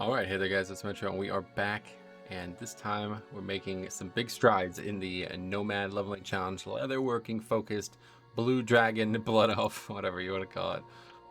Alright, hey there guys, it's Metro and we are back, and this time we're making some big strides in the Nomad leveling challenge, leatherworking focused, blue dragon, blood elf, whatever you want to call it,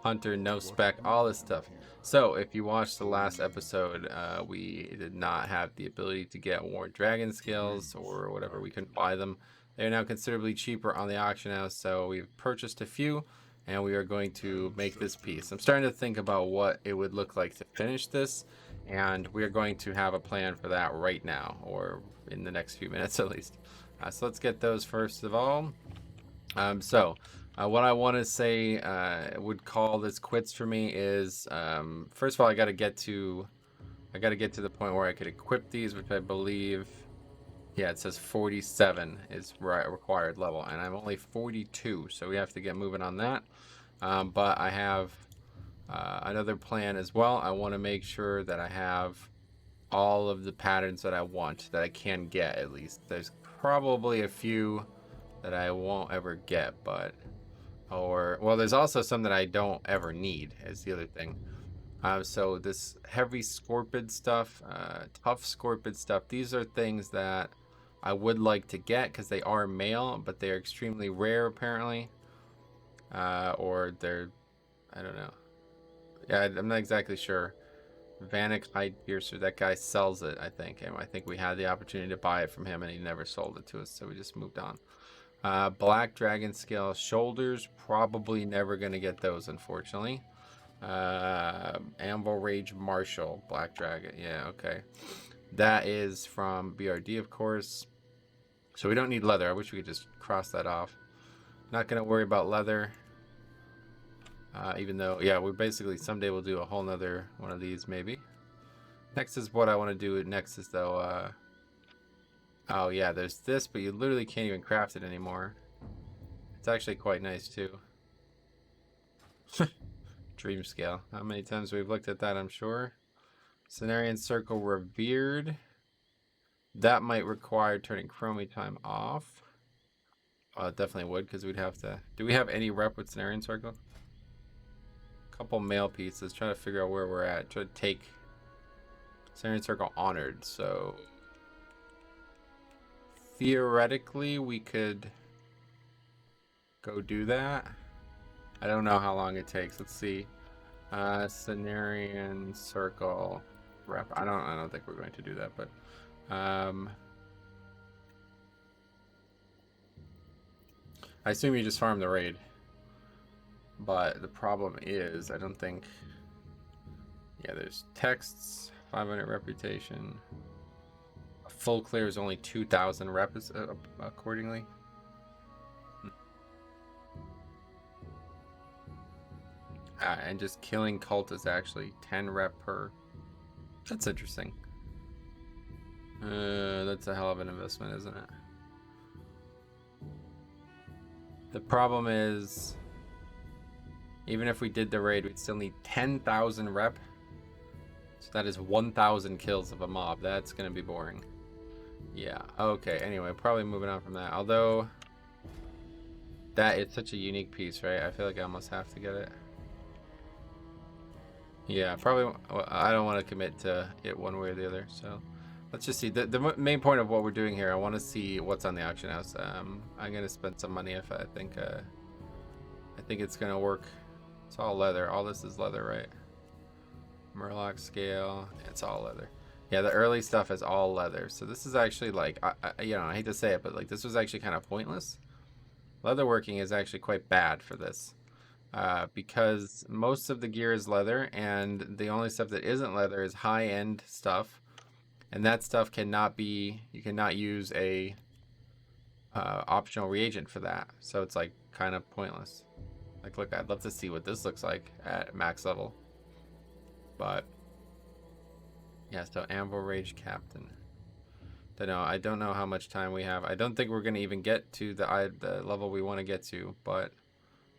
hunter, no spec, all this stuff. So if you watched the last episode, we did not have the ability to get more dragon scales or whatever, we couldn't buy them. They are now considerably cheaper on the auction house, so we've purchased a few and we are going to make this piece. I'm starting to think about what it would look like to finish this, and we're going to have a plan for that right now, or in the next few minutes at least. So let's get those first of all. What I want to say would call this quits for me is, first of all, I got to get to the point where I could equip these, which I believe, yeah, it says 47 is required level, and I'm only 42, so we have to get moving on that. But I have another plan as well. I want to make sure that I have all of the patterns that I want, that I can get at least. There's probably a few that I won't ever get, but, well, there's also some that I don't ever need, is the other thing. So this heavy scorpid stuff, tough scorpid stuff, these are things that I would like to get because they are male, but they're extremely rare apparently. Or they're, I don't know. Yeah, I'm not exactly sure. Vanek Hide Piercer, that guy sells it, I think. And I think we had the opportunity to buy it from him and he never sold it to us, so we just moved on. Black Dragon Scale Shoulders, probably never going to get those, unfortunately. Anvil Rage Marshal, Black Dragon, yeah, okay. That is from BRD, of course. So we don't need leather. I wish we could just cross that off. Not going to worry about leather. Even though, yeah, we basically someday we'll do a whole nother one of these maybe. Next is what I want to do next is though, oh yeah, there's this, but you literally can't even craft it anymore. It's actually quite nice too. Dream scale. How many times we've looked at that, I'm sure. Cenarian Circle Revered. That might require turning Chromie time off. Oh, it definitely would, because we'd have to... Do we have any rep with Cenarian Circle? Couple mail pieces. Trying to figure out where we're at. Try to take Cenarian Circle Honored. So theoretically, we could go do that. I don't know how long it takes. Let's see. Cenarian Circle rep. I don't think we're going to do that, but I assume you just farm the raid. But the problem is, I don't think... Yeah, there's texts, 500 reputation. A full clear is only 2,000 reps accordingly. And just killing cult is actually 10 rep per. That's interesting. That's a hell of an investment, isn't it? The problem is, even if we did the raid, we'd still need 10,000 rep. So that is 1,000 kills of a mob. That's going to be boring. Yeah, okay, anyway, probably moving on from that. Although, that is such a unique piece, right? I feel like I almost have to get it. Yeah, probably. Well, I don't want to commit to it one way or the other, so let's just see. The main point of what we're doing here, I want to see what's on the auction house. I'm gonna spend some money if I think it's gonna work. It's all leather. All this is leather, right? Murloc scale. It's all leather. Yeah, the early stuff is all leather. So this is actually like, you know, I hate to say it, but like this was actually kind of pointless. Leatherworking is actually quite bad for this. Because most of the gear is leather, and the only stuff that isn't leather is high-end stuff, and that stuff cannot be, you cannot use a optional reagent for that, so it's like kind of pointless. Like, look, I'd love to see what this looks like at max level, but yeah. So Anvil Rage Captain. I don't know how much time we have. I don't think we're gonna even get to the level we want to get to, but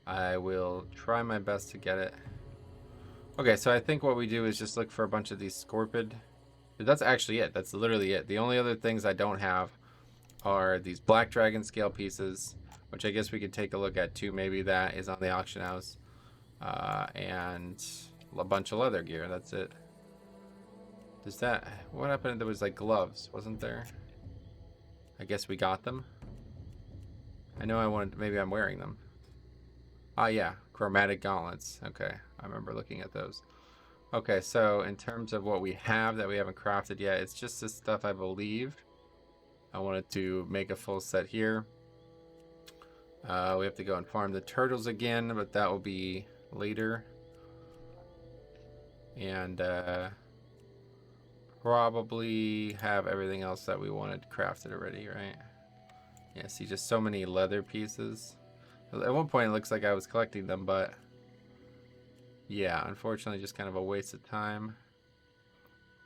I will try my best to get it. Okay, so I think what we do is just look for a bunch of these Scorpid. That's actually it. That's literally it. The only other things I don't have are these Black Dragon scale pieces, which I guess we could take a look at too. Maybe that is on the auction house. And a bunch of leather gear. That's it. Does that... What happened? There was like gloves, wasn't there? I guess we got them. I know I wanted... Maybe I'm wearing them. Ah, yeah. Chromatic gauntlets. Okay. I remember looking at those. Okay, so in terms of what we have that we haven't crafted yet, it's just this stuff, I believe. I wanted to make a full set here. We have to go and farm the turtles again, but that will be later. And probably have everything else that we wanted crafted already, right? Yeah, see, just so many leather pieces. At one point, it looks like I was collecting them, but yeah, unfortunately, just kind of a waste of time.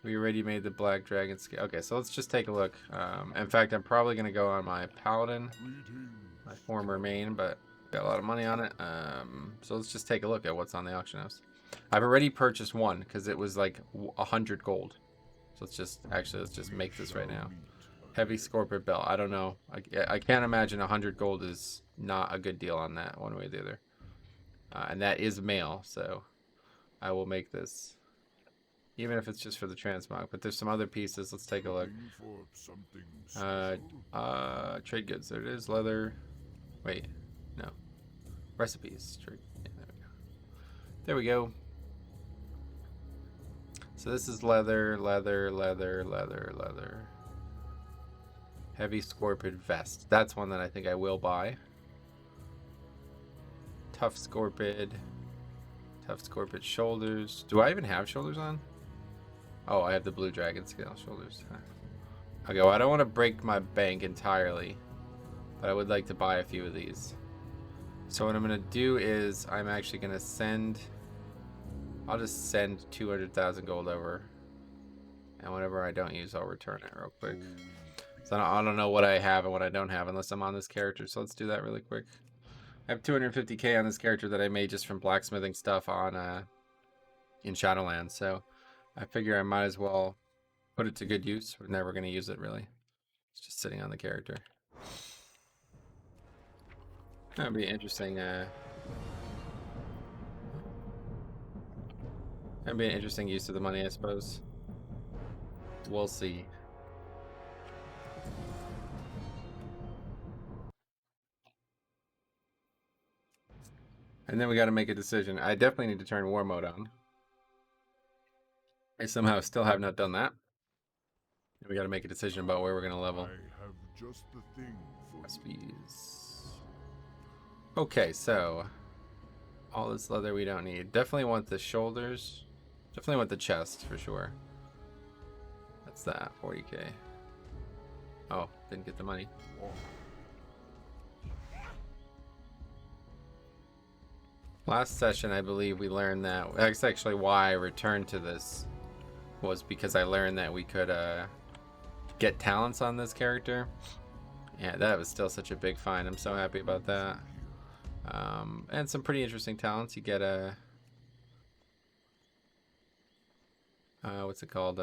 We already made the black dragon scale. Okay, so let's just take a look. In fact, I'm probably going to go on my paladin, my former main, but got a lot of money on it. So let's just take a look at what's on the auction house. I've already purchased one because it was like 100 gold. So let's just make this right now. Heavy scorpion belt. I don't know. I can't imagine 100 gold is not a good deal on that one way or the other. And that is male, so I will make this. Even if it's just for the transmog. But there's some other pieces. Let's take a look. Trade goods. There it is. Leather. Wait. No. Recipes. Trade. Yeah, there we go. There we go. So this is leather, leather, leather, leather, leather. Heavy scorpion vest. That's one that I think I will buy. Tough scorpion. Tough scorpion shoulders. Do I even have shoulders on? Oh, I have the blue dragon scale shoulders. Okay, well, I don't want to break my bank entirely, but I would like to buy a few of these. So what I'm going to do is I'm actually going to send... I'll just send 200,000 gold over. And whatever I don't use, I'll return it real quick. So I don't know what I have and what I don't have unless I'm on this character. So let's do that really quick. I have 250k on this character that I made just from blacksmithing stuff on in Shadowlands. So I figure I might as well put it to good use. We're never going to use it really. It's just sitting on the character. That'd be interesting. That'd be an interesting use of the money, I suppose. We'll see. And then we got to make a decision. I definitely need to turn war mode on. I somehow still have not done that. And we got to make a decision about where we're going to level. I have just the thing for Recipes. Okay, so all this leather we don't need. Definitely want the shoulders. Definitely want the chest for sure. That's that, 40k. Oh, didn't get the money. Last session, I believe we learned that. That's actually why I returned to this. Was because I learned that we could get talents on this character. Yeah, that was still such a big find. I'm so happy about that. And some pretty interesting talents. You get a what's it called?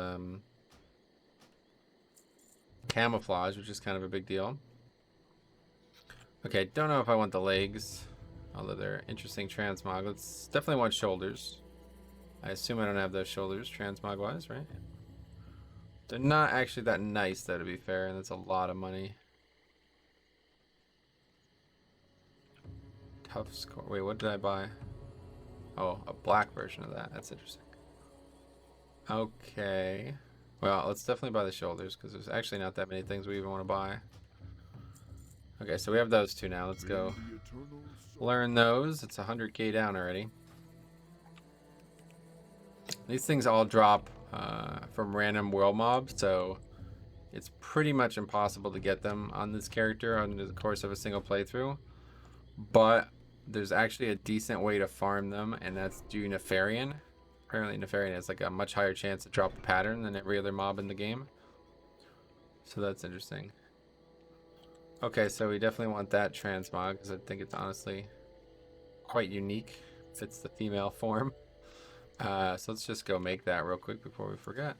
Camouflage, which is kind of a big deal. Okay, don't know if I want the legs, although they're interesting transmog. Let's definitely want shoulders. I assume I don't have those shoulders transmog wise, right? They're not actually that nice though, to be fair, and that's a lot of money. Tough score. Wait, what did I buy? Oh, a black version of that. That's interesting. Okay. Well, let's definitely buy the shoulders because there's actually not that many things we even want to buy. Okay, so we have those two now. Let's go learn those. It's 100k down already. These things all drop from random world mobs, so it's pretty much impossible to get them on this character under the course of a single playthrough. But there's actually a decent way to farm them, and that's do Nefarian. Apparently Nefarian has like a much higher chance to drop a pattern than every other mob in the game. So that's interesting. Okay, so we definitely want that transmog because I think it's honestly quite unique. Fits the female form. So let's just go make that real quick before we forget.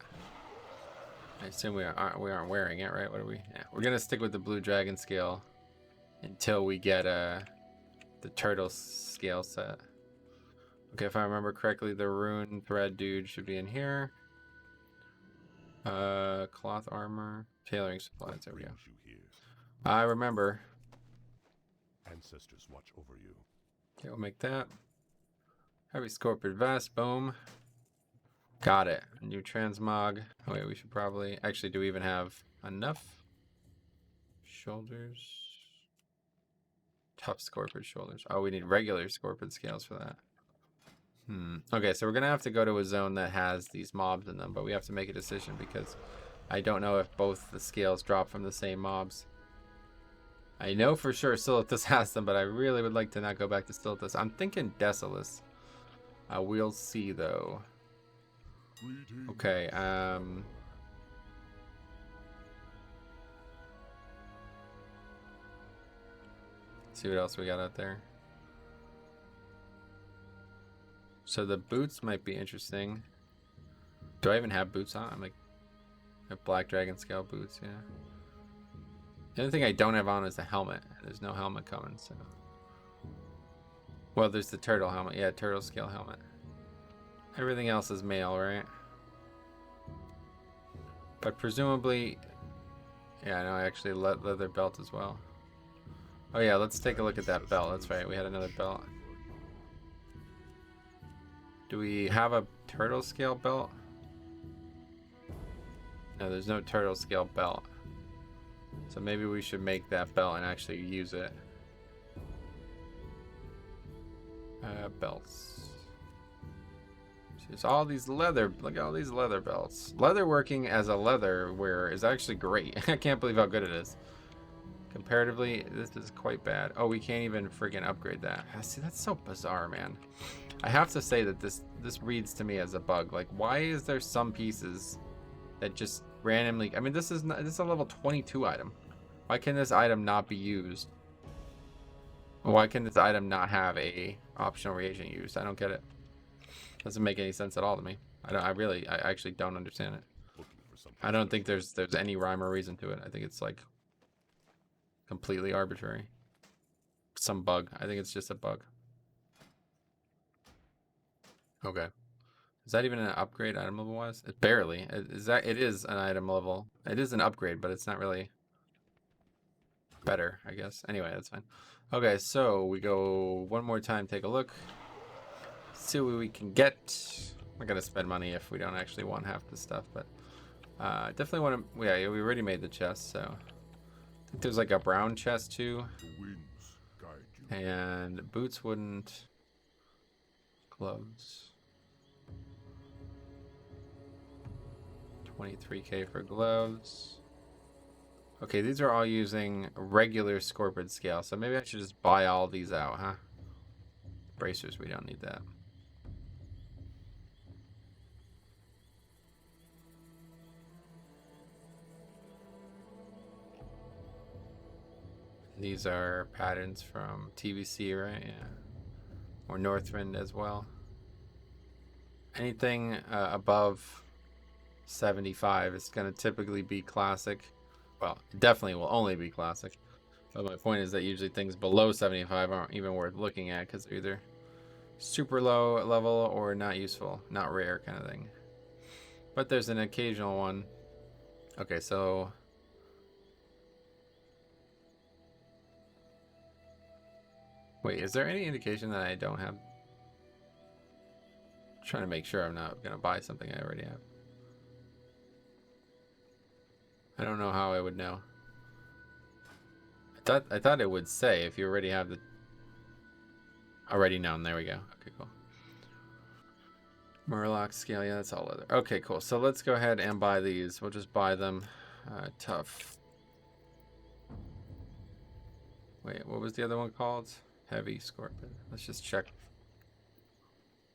I assume we aren't wearing it, right? What are we? Yeah, we're gonna stick with the blue dragon scale until we get the turtle scale set. Okay, if I remember correctly, the rune thread dude should be in here. Cloth armor, tailoring supplies. There we go. Brings you here. I remember. Ancestors watch over you. Okay, we'll make that. Heavy scorpion vest. Boom. Got it. New transmog. Oh wait, we should probably actually. Do we even have enough shoulders? Tough scorpion shoulders. Oh, we need regular scorpion scales for that. Okay, so we're gonna have to go to a zone that has these mobs in them, but we have to make a decision because I don't know if both the scales drop from the same mobs. I know for sure Silithus has them, but I really would like to not go back to Silithus. I'm thinking Decimus. We'll see though. Greetings. Okay, see what else we got out there. So the boots might be interesting. Do I even have boots on? I'm like, I have black dragon scale boots, yeah. The only thing I don't have on is the helmet. There's no helmet coming, so. Well, there's the turtle helmet. Yeah, turtle scale helmet. Everything else is male, right? But presumably, yeah, no, actually leather belt as well. Oh yeah, let's take a look at that belt. That's right, we had another belt. Do we have a turtle scale belt? No, there's no turtle scale belt. So maybe we should make that belt and actually use it. Belts. There's all these leather. Look at all these leather belts. Leatherworking as a leather wearer is actually great. I can't believe how good it is. Comparatively, this is quite bad. Oh, we can't even freaking upgrade that. See, that's so bizarre, man. I have to say that this reads to me as a bug. Like, why is there some pieces that just randomly? I mean, this is a level 22 item. Why can this item not be used? Why can this item not have a optional reagent used? I don't get it. Doesn't make any sense at all to me. I actually don't understand it. I don't think there's any rhyme or reason to it. I think it's like completely arbitrary. Some bug. I think it's just a bug. Okay. Is that even an upgrade item level wise? It barely. It is an item level. It is an upgrade, but it's not really better, I guess. Anyway, that's fine. Okay, so we go one more time, take a look. See what we can get. I'm not gonna spend money if we don't actually want half the stuff, but definitely want to. Yeah, we already made the chest, so I think there's like a brown chest too. The winds guide you. And boots wouldn't. Gloves. 23k for gloves. Okay, these are all using regular scorpion scale, so maybe I should just buy all these out, huh? Bracers, we don't need that. These are patterns from TVC, right? Yeah. Or Northrend as well. Anything above 75 is going to typically be classic. Well, it definitely will only be classic. But my point is that usually things below 75 aren't even worth looking at because they're either super low level or not useful, not rare kind of thing. But there's an occasional one. Okay, so wait, is there any indication that I don't have? I'm trying to make sure I'm not gonna buy something I already have. I don't know how I would know. I thought it would say if you already have the already known. There we go. Okay, cool. Murloc scale, yeah, that's all leather. Okay, cool. So let's go ahead and buy these. We'll just buy them. Tough. Wait, what was the other one called? Heavy scorpion. Let's just check.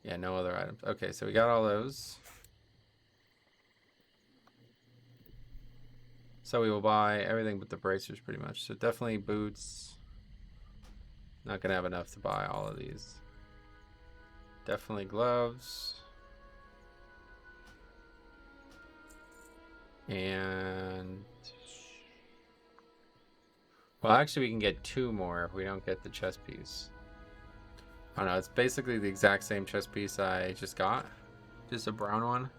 Yeah, no other items. Okay, so we got all those. So we will buy everything but the bracers pretty much. So definitely boots. Not gonna have enough to buy all of these. Definitely gloves. And well, actually we can get 2 more if we don't get the chest piece. I don't know, it's basically the exact same chest piece I just got. Just a brown one.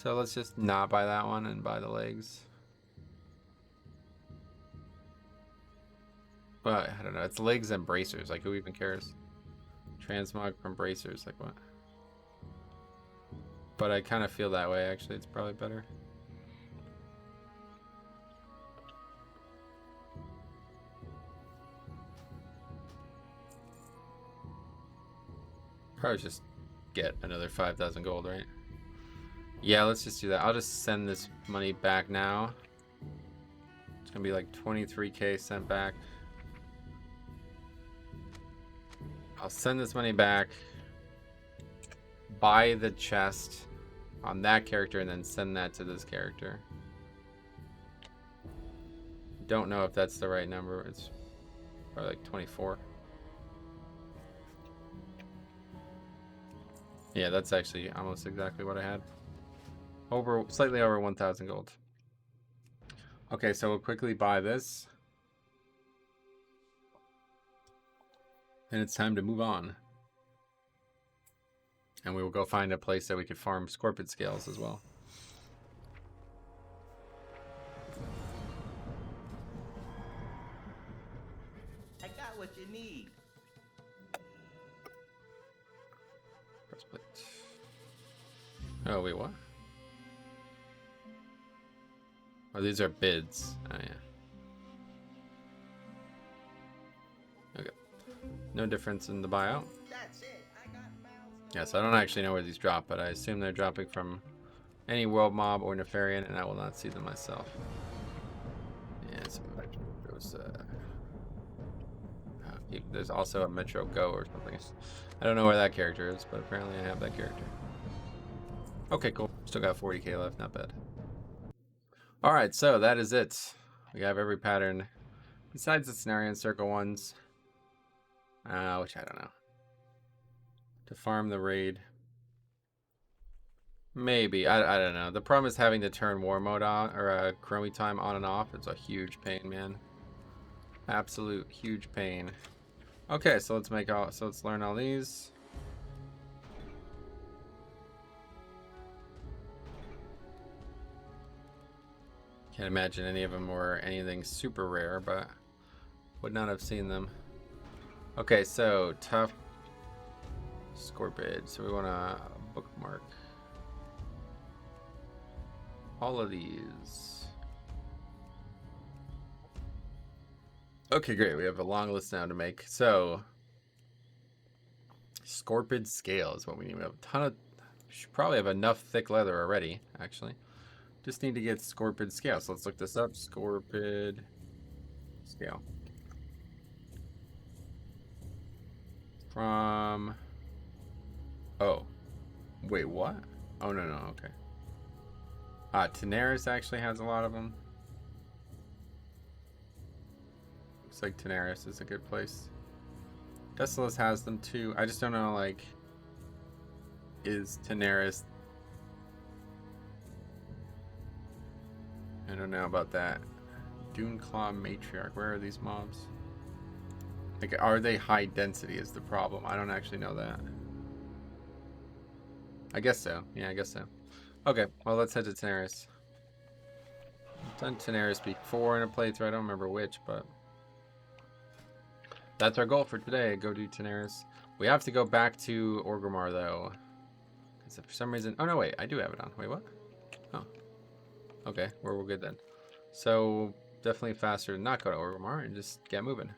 So let's just not buy that one and buy the legs. But I don't know. It's legs and bracers. Like, who even cares? Transmog from bracers. Like, what? But I kind of feel that way, actually. It's probably better. Probably just get another 5,000 gold, right? Yeah, let's just do that. I'll just send this money back now. It's gonna be like 23k sent back. I'll send this money back, buy the chest on that character, and then send that to this character. Don't know if that's the right number. It's probably like 24. Yeah, that's actually almost exactly what I had. Slightly over 1,000 gold. Okay, so we'll quickly buy this. And it's time to move on. And we will go find a place that we could farm scorpion scales as well. I got what you need. Breastplate. Oh, wait, what? Oh, these are bids. Oh, yeah. Okay. No difference in the buyout. That's it. I got mouths. Yes, I don't actually know where these drop, but I assume they're dropping from any world mob or Nefarian, and I will not see them myself. Yeah, there's also a Metro Go or something. I don't know where that character is, but apparently I have that character. Okay, cool. Still got 40k left, not bad. Alright, so that is it. We have every pattern besides the Cenarian Circle ones, which I don't know. To farm the raid. Maybe. I don't know. The problem is having to turn war mode on, or chromie time on and off. It's a huge pain, man. Absolute huge pain. Okay, so let's learn all these. Can't imagine any of them were anything super rare, but would not have seen them. Okay, so tough Scorpid. So we want to bookmark all of these. Okay, great. We have a long list now to make. So Scorpid scale is what we need. We have a ton of. Should probably have enough thick leather already, actually. Just need to get Scorpid scale. So let's look this up. Scorpid scale. From... Oh. Wait, what? Oh, no, okay. Tenaris actually has a lot of them. Looks like Tenaris is a good place. Decimus has them too. I just don't know, like... Is Tenaris... I don't know about that. Duneclaw Matriarch. Where are these mobs? Like, are they high density is the problem. I don't actually know that. I guess so. Yeah, I guess so. Okay, well, let's head to Tenaris. I've done Tenaris before in a playthrough. I don't remember which, but... That's our goal for today. Go do Tenaris. We have to go back to Orgrimmar, though. Because for some reason... Oh, no, wait. I do have it on. Wait, what? Oh. Okay, we're good then. So, definitely faster to not go to Orgrimmar and just get moving.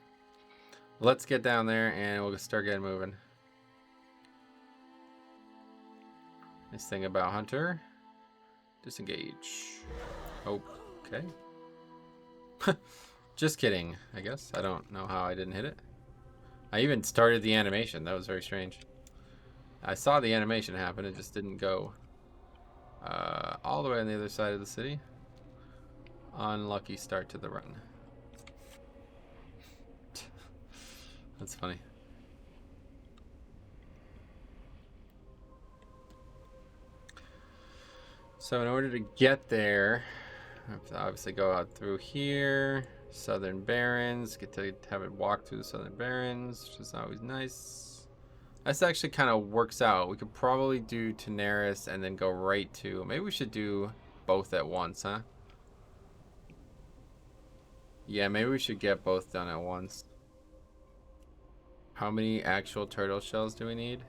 Let's get down there and we'll start getting moving. Nice thing about Hunter. Disengage. Okay. Just kidding, I guess. I don't know how I didn't hit it. I even started the animation. That was very strange. I saw the animation happen. It just didn't go all the way on the other side of the city. Unlucky start to the run. That's funny. So in order to get there, I have to obviously go out through here. Southern Barrens. Get to have it walk through the Southern Barrens, which is always nice. This actually kind of works out. We could probably do Daenerys and then go right to... Maybe we should do both at once, huh? Yeah, maybe we should get both done at once. How many actual turtle shells do we need?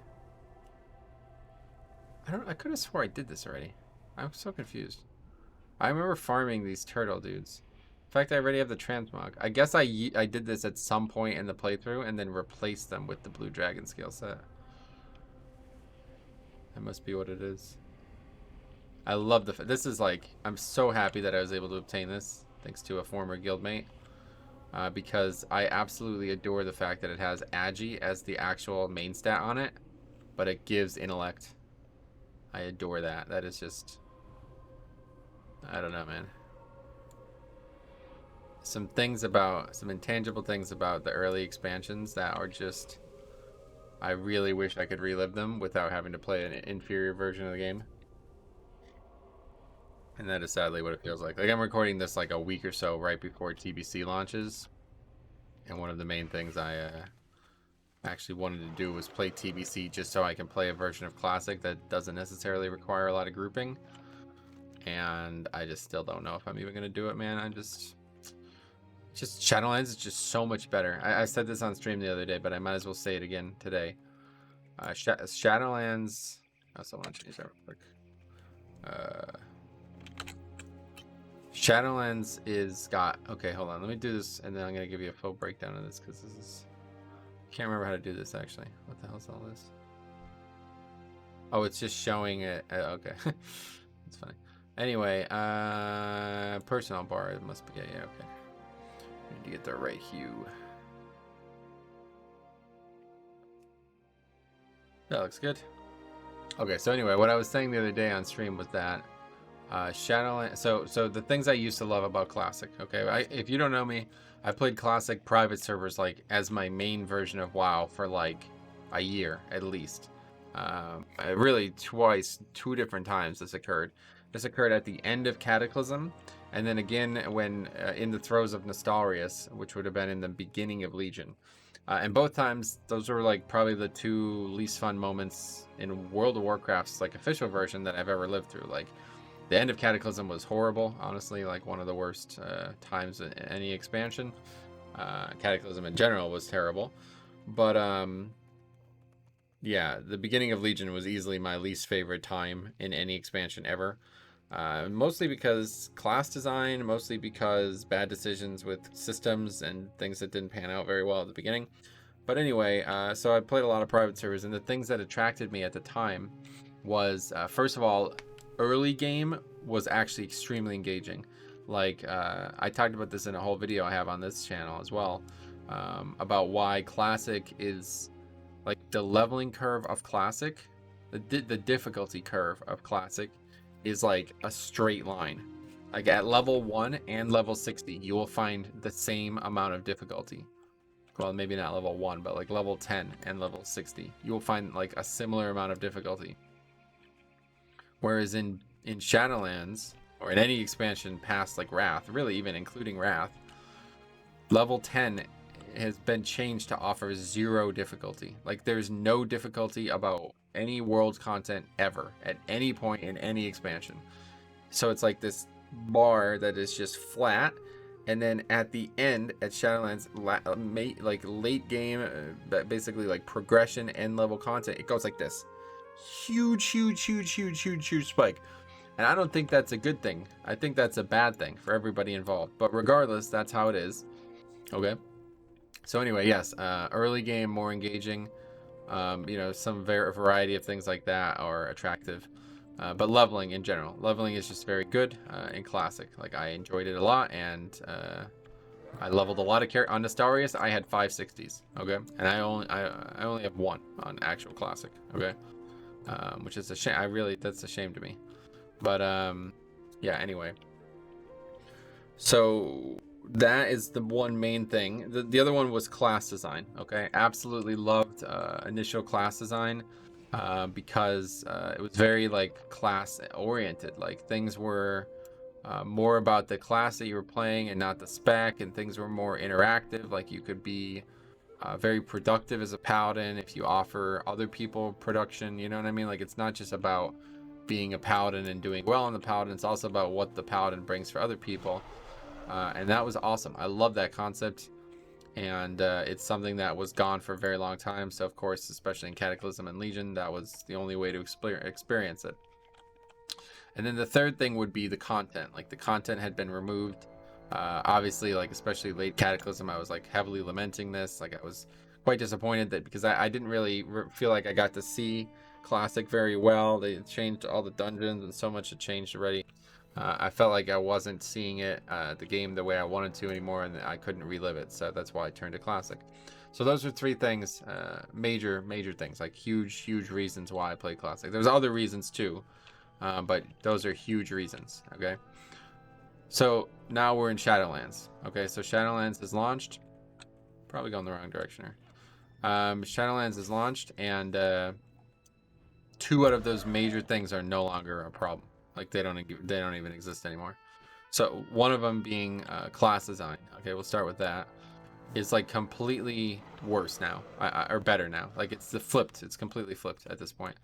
I could have swore I did this already. I'm so confused. I remember farming these turtle dudes. In fact, I already have the transmog. I guess I did this at some point in the playthrough and then replaced them with the blue dragon scale set. That must be what it is. I love this is like, I'm so happy that I was able to obtain this thanks to a former guildmate. Because I absolutely adore the fact that it has Agi as the actual main stat on it, but it gives intellect. I adore that. That is just, I don't know, man. Some intangible things about the early expansions that are just, I really wish I could relive them without having to play an inferior version of the game. And that is sadly what it feels like. Like, I'm recording this like a week or so right before TBC launches. And one of the main things I actually wanted to do was play TBC just so I can play a version of Classic that doesn't necessarily require a lot of grouping. And I just still don't know if I'm even going to do it, man. just Shadowlands is just so much better. I said this on stream the other day, but I might as well say it again today. Shadowlands... I also want to change that real quick. Shadowlands is got... Okay, hold on. Let me do this, and then I'm going to give you a full breakdown of this, because this is... Can't remember how to do this, actually. What the hell is all this? Oh, it's just showing it. Okay. That's funny. Anyway, personal bar. It must be... Yeah, okay. Need to get the right hue. That looks good. Okay, so anyway, what I was saying the other day on stream was that Shadowlands. So the things I used to love about Classic. Okay, if you don't know me, I played Classic private servers like as my main version of WoW for like a year at least. Really two different times this occurred. This occurred at the end of Cataclysm, and then again when in the throes of Nostalrius, which would have been in the beginning of Legion. And both times, those were like probably the two least fun moments in World of Warcraft's like official version that I've ever lived through. Like, the end of Cataclysm was horrible, honestly, like one of the worst times in any expansion. Cataclysm in general was terrible, but yeah, the beginning of Legion was easily my least favorite time in any expansion ever. Mostly because class design, mostly because bad decisions with systems and things that didn't pan out very well at the beginning. But anyway, so I played a lot of private servers, and the things that attracted me at the time was, first of all, early game was actually extremely engaging. Like, I talked about this in a whole video I have on this channel as well, about why Classic is, like, the leveling curve of Classic, the difficulty curve of Classic is like a straight line. Like at level 1 and level 60, you will find the same amount of difficulty. Well, maybe not level 1, but like level 10 and level 60, you will find like a similar amount of difficulty. Whereas in Shadowlands, or in any expansion past like Wrath, really even including Wrath, level 10 has been changed to offer 0 difficulty. Like there's no difficulty about any world content ever at any point in any expansion. So it's like this bar that is just flat, and then at the end at Shadowlands, like late game, basically like progression end level content, it goes like this huge spike. And I don't think that's a good thing. I think that's a bad thing for everybody involved, but regardless, that's how it is. Okay, so anyway, yes, early game more engaging. You know, some variety of things like that are attractive, but leveling in general, leveling is just very good in Classic. Like I enjoyed it a lot, and I leveled a lot of characters on Nostalrius. I had 560s, okay, and I only have 1 on actual Classic, okay, which is a shame. That's a shame to me, but yeah. Anyway, so that is the one main thing. The other one was class design. Okay, absolutely loved initial class design because it was very like class oriented. Like things were more about the class that you were playing and not the spec, and things were more interactive. Like you could be very productive as a paladin if you offer other people production, you know what I mean? Like, it's not just about being a paladin and doing well on the paladin, it's also about what the paladin brings for other people. And that was awesome. I love that concept, and it's something that was gone for a very long time. So of course, especially in Cataclysm and Legion, that was the only way to experience it. And then the third thing would be the content. Like, the content had been removed. Obviously, like, especially late Cataclysm, I was like heavily lamenting this. Like, I was quite disappointed that, because I didn't really feel like I got to see Classic very well. They changed all the dungeons and so much had changed already. I felt like I wasn't seeing it, the game, the way I wanted to anymore, and I couldn't relive it. So that's why I turned to Classic. So those are three things, major things, like huge reasons why I played Classic. There's other reasons too, but those are huge reasons. Okay. So now we're in Shadowlands. Okay, so Shadowlands is launched. Probably going the wrong direction here. Shadowlands is launched, and 2 out of those major things are no longer a problem. Like, they don't even exist anymore. So one of them being class design. Okay, we'll start with that. It's like completely worse now, or better now. Like, it's flipped. It's completely flipped at this point.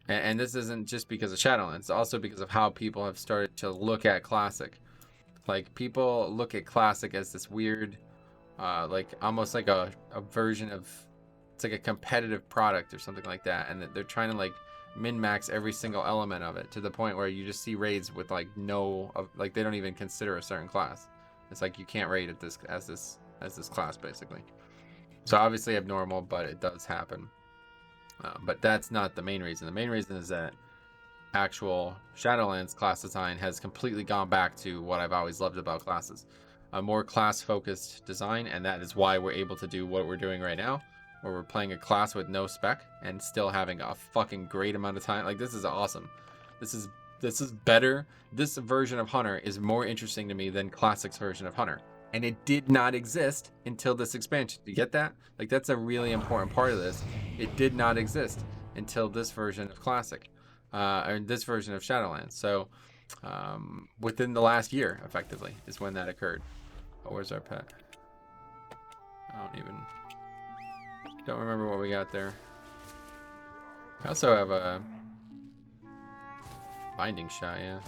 And this isn't just because of Shadowlands. It's also because of how people have started to look at Classic. Like, people look at Classic as this weird, like, almost like a version of, it's like a competitive product or something like that, and they're trying to like min-max every single element of it, to the point where you just see raids with like like, they don't even consider a certain class. It's like, you can't raid at this as this class, basically. So obviously abnormal, but it does happen. But that's not the main reason. The main reason is that actual Shadowlands class design has completely gone back to what I've always loved about classes, a more class focused design. And that is why we're able to do what we're doing right now, where we're playing a class with no spec and still having a fucking great amount of time. Like, this is awesome. This is better. This version of Hunter is more interesting to me than Classic's version of Hunter, and it did not exist until this expansion. Do you get that? Like, that's a really important part of this. It did not exist until this version of Classic, or this version of Shadowlands. So within the last year, effectively, is when that occurred. Oh, where's our pet? I don't remember what we got there. I also have a binding shot, yeah.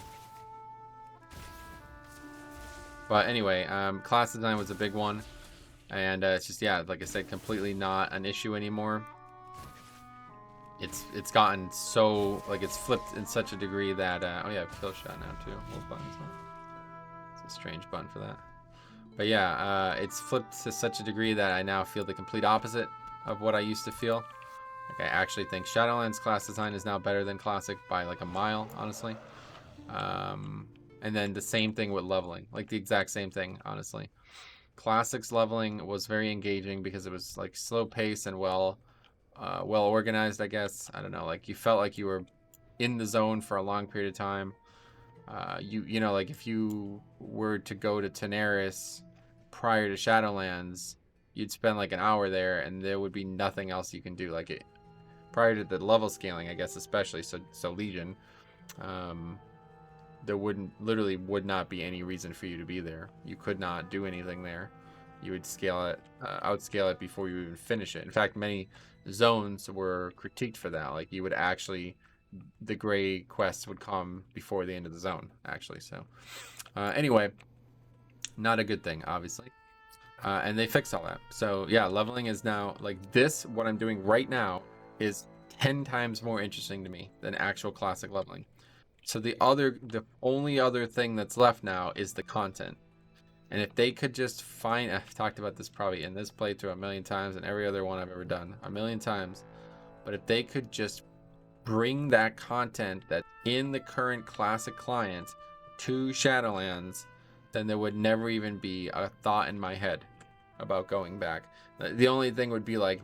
But anyway, class design was a big one, and it's just, yeah, like I said, completely not an issue anymore. It's gotten so, like, it's flipped in such a degree that oh yeah, kill shot now too. What button is that? It's a strange button for that. But yeah, it's flipped to such a degree that I now feel the complete opposite of what I used to feel. Like, I actually think Shadowlands class design is now better than Classic by like a mile, honestly. And then the same thing with leveling, like the exact same thing, honestly. Classic's leveling was very engaging because it was like slow pace and well organized, I guess. I don't know, like, you felt like you were in the zone for a long period of time. You know, like, if you were to go to Tenaris prior to Shadowlands, you'd spend like an hour there and there would be nothing else you can do. Like, it prior to the level scaling, I guess, especially so Legion, there literally would not be any reason for you to be there. You could not do anything there. You would scale it, outscale it before you even finish it. In fact, many zones were critiqued for that. Like, you would actually, the gray quests would come before the end of the zone, actually. So anyway, not a good thing, obviously. And they fixed all that. So yeah, leveling is now, like, this, what I'm doing right now, is 10 times more interesting to me than actual Classic leveling. So the only other thing that's left now is the content. And if they could just find, I've talked about this probably in this playthrough a million times and every other one I've ever done a million times, but if they could just bring that content that's in the current Classic client to Shadowlands, then there would never even be a thought in my head about going back. The only thing would be like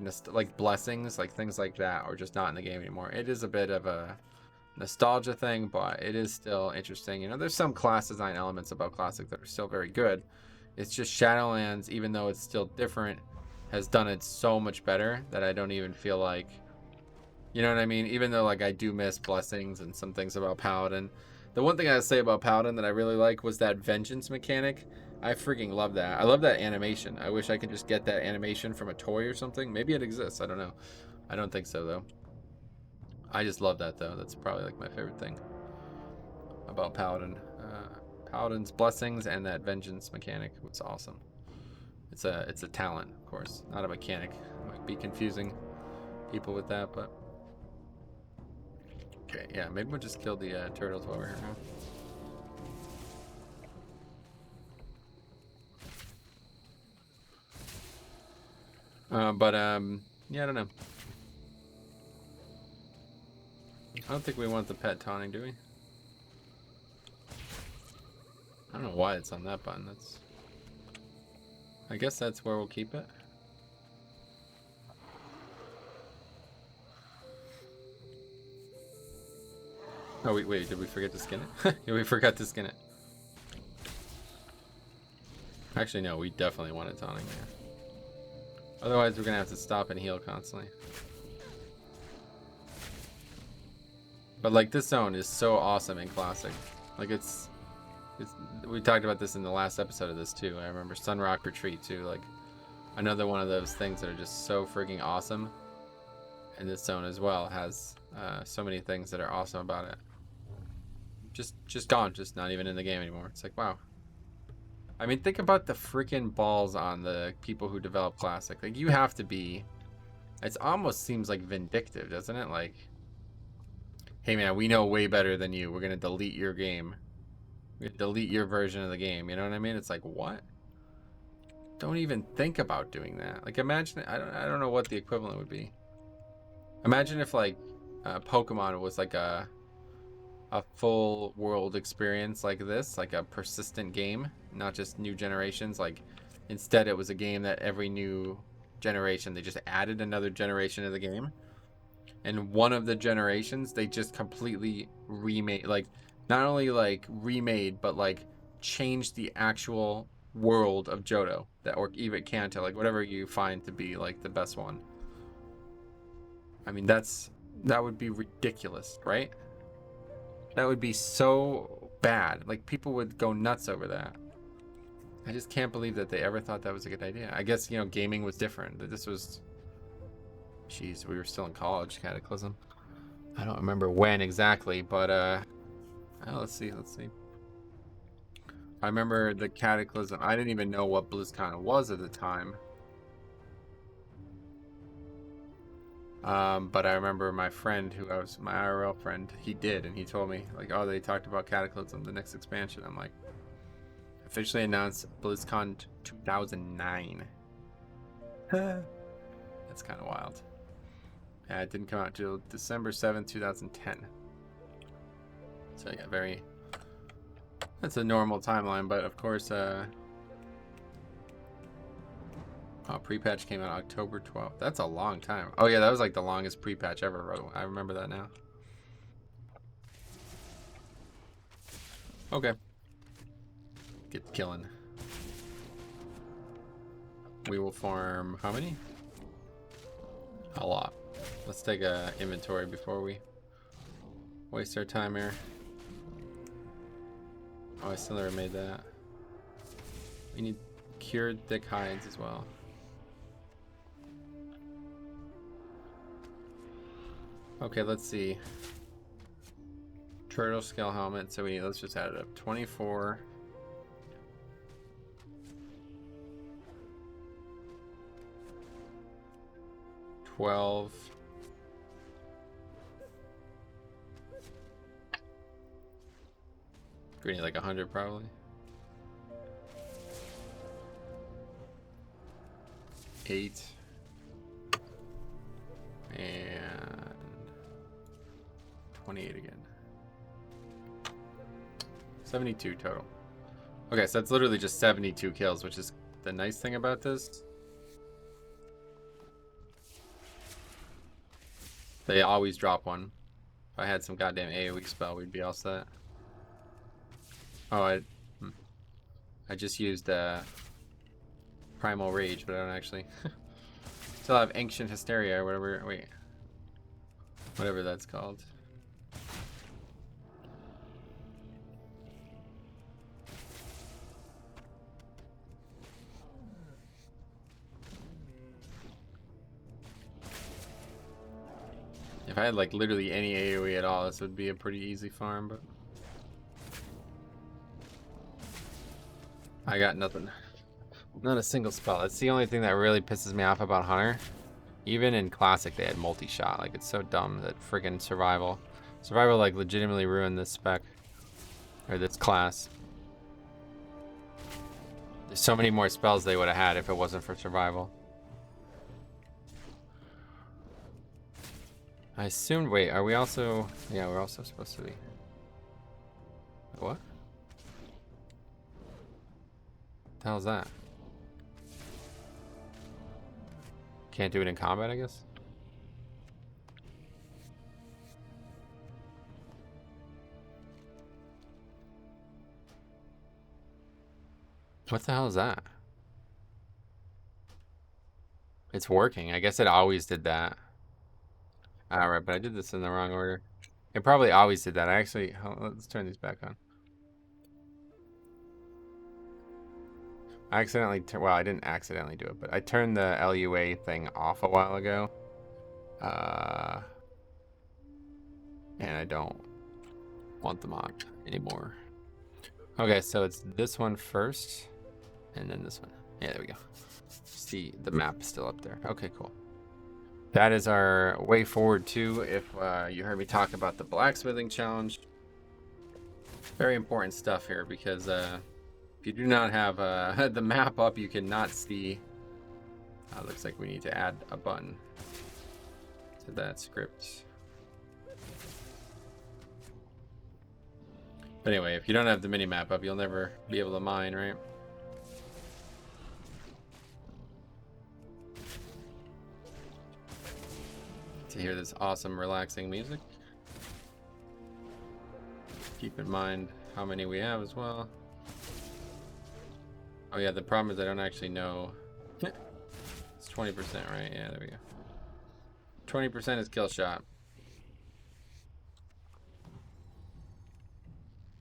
blessings, like things like that, or just not in the game anymore. It is a bit of a nostalgia thing, but it is still interesting. You know, there's some class design elements about Classic that are still very good. It's just Shadowlands, even though it's still different, has done it so much better that I don't even feel like, you know what I mean? Even though, like, I do miss blessings and some things about Paladin. The one thing I say about Paladin that I really like was that vengeance mechanic. I freaking love that. I love that animation. I wish I could just get that animation from a toy or something. Maybe it exists. I don't know. I don't think so, though. I just love that, though. That's probably like my favorite thing about Paladin. Paladin's blessings and that vengeance mechanic was awesome. It's a talent, of course, not a mechanic. Might be confusing people with that, but okay, yeah, maybe we'll just kill the turtles while we're here now. Yeah, I don't know. I don't think we want the pet taunting, do we? I don't know why it's on that button. That's. I guess that's where we'll keep it. Oh, wait, did we forget to skin it? Yeah, we forgot to skin it. Actually, no, we definitely want it taunting there. Otherwise, we're gonna have to stop and heal constantly. But like, this zone is so awesome in Classic. Like, it's we talked about this in the last episode of this too. I remember Sunrock Retreat too. Like, another one of those things that are just so freaking awesome. And this zone as well has so many things that are awesome about it. Just gone, just not even in the game anymore. It's like, wow. I mean, think about the freaking balls on the people who develop Classic. Like, you have to be. It almost seems like vindictive, doesn't it? Like, hey man, we know way better than you. We're gonna delete your game. We're gonna delete your version of the game. You know what I mean? It's like, what? Don't even think about doing that. Like, imagine. I don't know what the equivalent would be. Imagine if like Pokemon was like a full world experience like this, like a persistent game, not just new generations. Like, instead it was a game that every new generation they just added another generation of the game, and one of the generations they just completely remade, like not only like remade but like changed the actual world of Johto, that, or even Kanto, like whatever you find to be like the best one. I mean, that would be ridiculous, right? That would be so bad. Like, people would go nuts over that. I just can't believe that they ever thought that was a good idea. I guess, you know, gaming was different. That this was, jeez, we were still in college. Cataclysm. I don't remember when exactly, but oh, let's see. I remember the Cataclysm. I didn't even know what BlizzCon was at the time. But I remember my friend, who I was my IRL friend, he did, and he told me, like, oh, they talked about Cataclysm, the next expansion. I'm like, officially announced BlizzCon 2009. That's kind of wild. Yeah, it didn't come out till December 7th, 2010. So yeah, that's a normal timeline, but of course, pre-patch came out October 12th. That's a long time. Oh yeah, that was like the longest pre-patch ever wrote. I remember that now. Okay. Get killing. We will farm how many? A lot. Let's take a inventory before we waste our time here. Oh, I still never made that. We need cured thick hides as well. Okay, let's see. Turtle scale helmet. So let's just add it up. 24. $12. We need like 100 probably. 8. And 28 again. 72 total. Okay, so that's literally just 72 kills, which is the nice thing about this. They always drop one. If I had some goddamn AoE spell, we'd be all set. Oh, I just used Primal Rage, but I don't actually. Still have Ancient Hysteria or whatever. Wait. Whatever that's called. If I had like literally any AoE at all, this would be a pretty easy farm, but I got nothing. Not a single spell. That's the only thing that really pisses me off about Hunter. Even in Classic, they had multi-shot. Like, it's so dumb that friggin' Survival. Survival, like, legitimately ruined this spec. Or this class. There's so many more spells they would have had if it wasn't for Survival. I assumed... Wait, are we also... Yeah, we're also supposed to be... What? What the hell is that? Can't do it in combat, I guess? What the hell is that? It's working. I guess it always did that. Alright, but I did this in the wrong order. It probably always did that. I actually... Let's turn these back on. I accidentally... Well, I didn't accidentally do it, but I turned the LUA thing off a while ago. And I don't want them on anymore. Okay, so it's this one first, and then this one. Yeah, there we go. See, the map is still up there. Okay, cool. That is our way forward too. If you heard me talk about the blacksmithing challenge, very important stuff here, because if you do not have the map up, you cannot see. Looks like we need to add a button to that script. But anyway, if you don't have the mini map up, you'll never be able to mine, right? To hear this awesome, relaxing music. Keep in mind how many we have as well. Oh yeah, the problem is I don't actually know. It's 20%, right? Yeah, there we go. 20% is kill shot.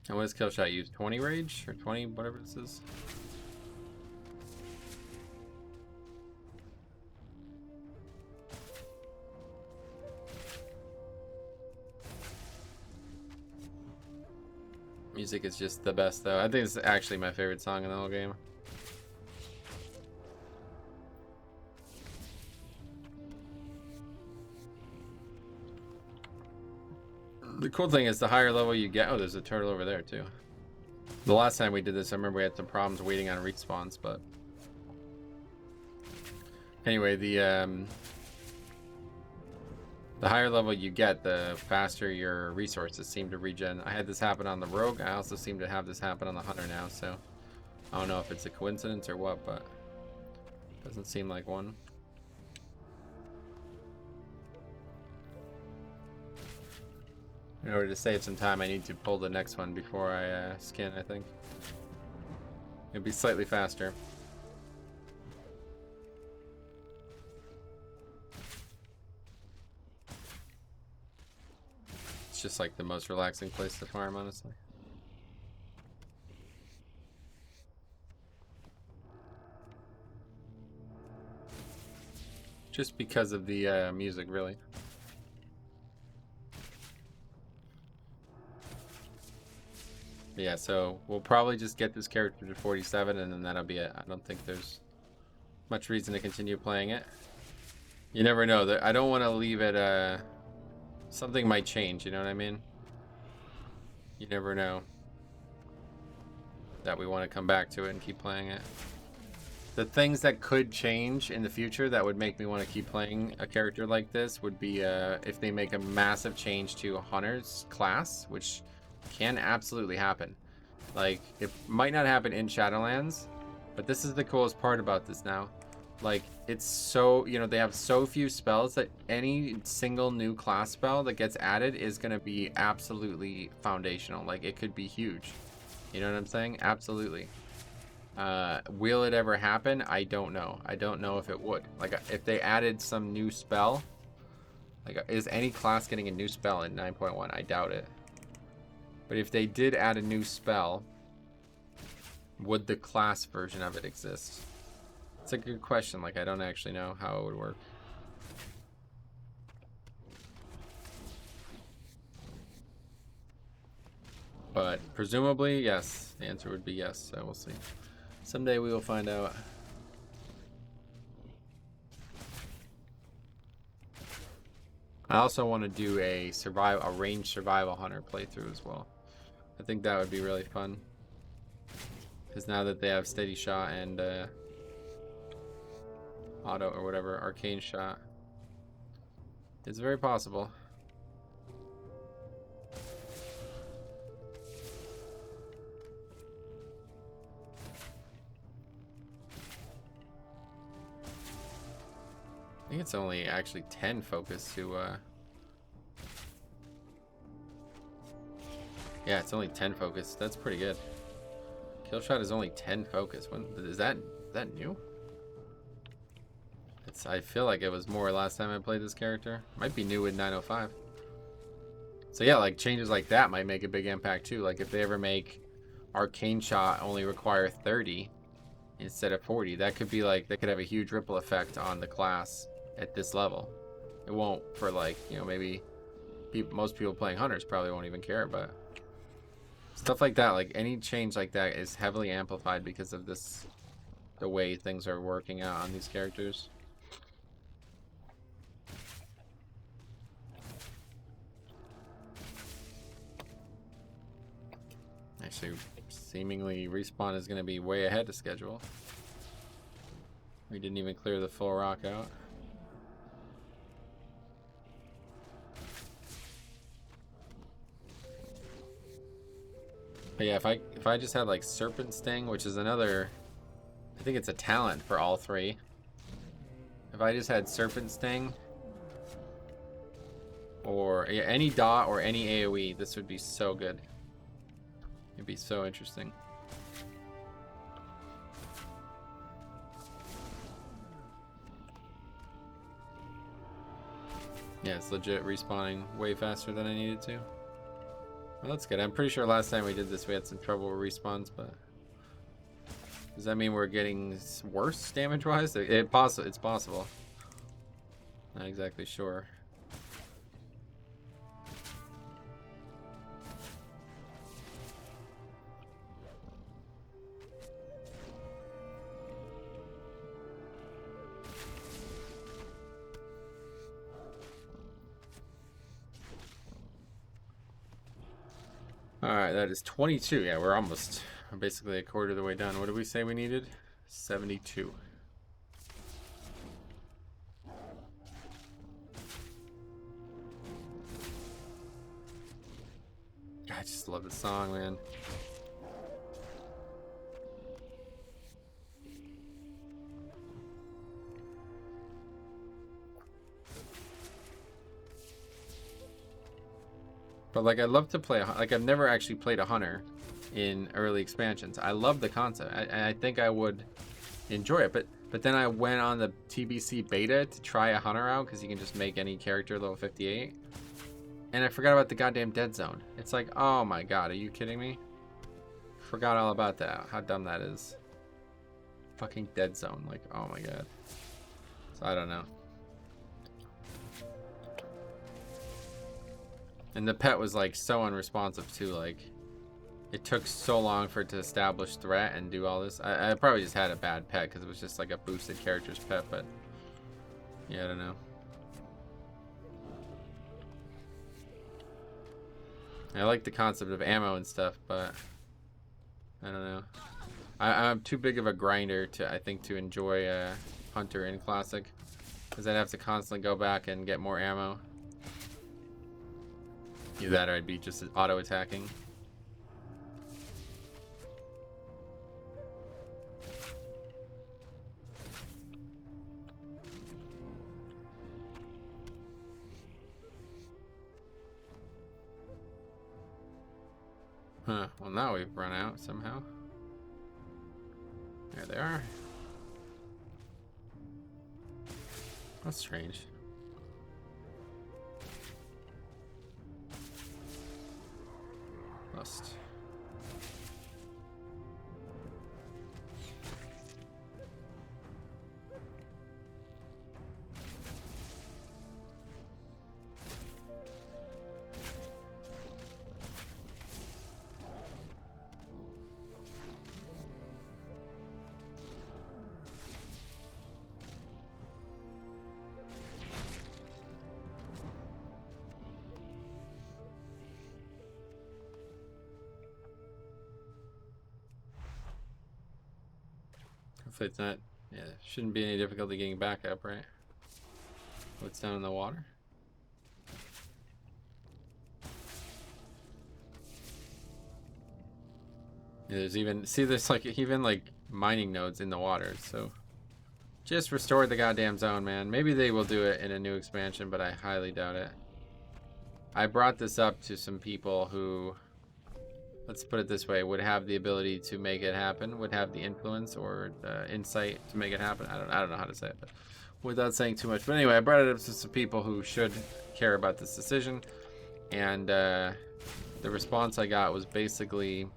And what does kill shot use? 20 rage? Or 20, whatever this is? Music is just the best though. I think it's actually my favorite song in the whole game. The cool thing is the higher level you get... Oh, there's a turtle over there too. The last time we did this, I remember we had some problems waiting on respawns, but... Anyway, the higher level you get, the faster your resources seem to regen. I had this happen on the rogue. I also seem to have this happen on the hunter now, so... I don't know if it's a coincidence or what, but... Doesn't seem like one. In order to save some time, I need to pull the next one before I skin, I think. It'll be slightly faster. It's just like the most relaxing place to farm, honestly. Just because of the music, really. Yeah, so we'll probably just get this character to 47 and then that'll be it. I don't think there's much reason to continue playing it. You never know. I don't want to leave it, something might change, you know what I mean? You never know that we want to come back to it and keep playing it. The things that could change in the future that would make me want to keep playing a character like this would be if they make a massive change to Hunter's class, which can absolutely happen. Like, it might not happen in Shadowlands, but this is the coolest part about this now. Like, it's so, you know, they have so few spells that any single new class spell that gets added is going to be absolutely foundational. Like, it could be huge. You know what I'm saying? Absolutely. Will it ever happen? I don't know. I don't know if it would. Like, if they added some new spell, like, is any class getting a new spell in 9.1? I doubt it. But if they did add a new spell, would the class version of it exist? It's a good question. Like, I don't actually know how it would work. But presumably, yes. The answer would be yes, so we'll see. Someday we will find out. I also want to do a ranged survival hunter playthrough as well. I think that would be really fun. Because now that they have steady shot and auto or whatever, arcane shot, it's very possible. I think it's only actually 10 focus to yeah, it's only 10 focus. That's pretty good. Kill shot is only 10 focus. When is that new? I feel like it was more last time I played this character. Might be new with 905. So yeah, like changes like that might make a big impact too. Like if they ever make arcane shot only require 30 instead of 40, that could be like, that could have a huge ripple effect on the class at this level. It won't for like, you know, maybe most people playing hunters probably won't even care, but stuff like that, like any change like that is heavily amplified because of this, the way things are working out on these characters. Actually, seemingly respawn is going to be way ahead of schedule. We didn't even clear the full rock out. But yeah, if I just had like Serpent Sting, which is another, I think it's a talent for all three. If I just had Serpent Sting, or yeah, any dot or any AoE, this would be so good. It'd be so interesting. Yeah, it's legit respawning way faster than I needed to. Well, that's good. I'm pretty sure last time we did this we had some trouble with respawns, but does that mean we're getting worse damage-wise? It's possible. Not exactly sure. Alright, that is 22. Yeah, we're basically a quarter of the way done. What did we say we needed? 72. I just love the song, man. But like, I love to play, like I've never actually played a hunter in early expansions. I love the concept. I think I would enjoy it. But then I went on the TBC beta to try a hunter out because you can just make any character level 58. And I forgot about the goddamn dead zone. It's like, oh my god, are you kidding me? Forgot all about that. How dumb that is. Fucking dead zone. Like, oh my god. So I don't know. And the pet was like so unresponsive too. Like, it took so long for it to establish threat and do all this. I probably just had a bad pet because it was just like a boosted character's pet, but yeah, I don't know. I like the concept of ammo and stuff, but I don't know. I'm too big of a grinder to, I think, to enjoy Hunter in Classic, because I'd have to constantly go back and get more ammo. Either that or I'd be just auto attacking. Huh, well now we've run out somehow. There they are. That's strange. Lust. Hopefully it's not. Yeah, shouldn't be any difficulty getting back up, right? What's down in the water? Yeah, there's even there's like even like mining nodes in the water, so just restore the goddamn zone, man. Maybe they will do it in a new expansion, but I highly doubt it. I brought this up to some people who, let's put it this way, would have the ability to make it happen, would have the influence or the insight to make it happen. I don't know how to say it, but without saying too much. But anyway, I brought it up to some people who should care about this decision, and the response I got was basically,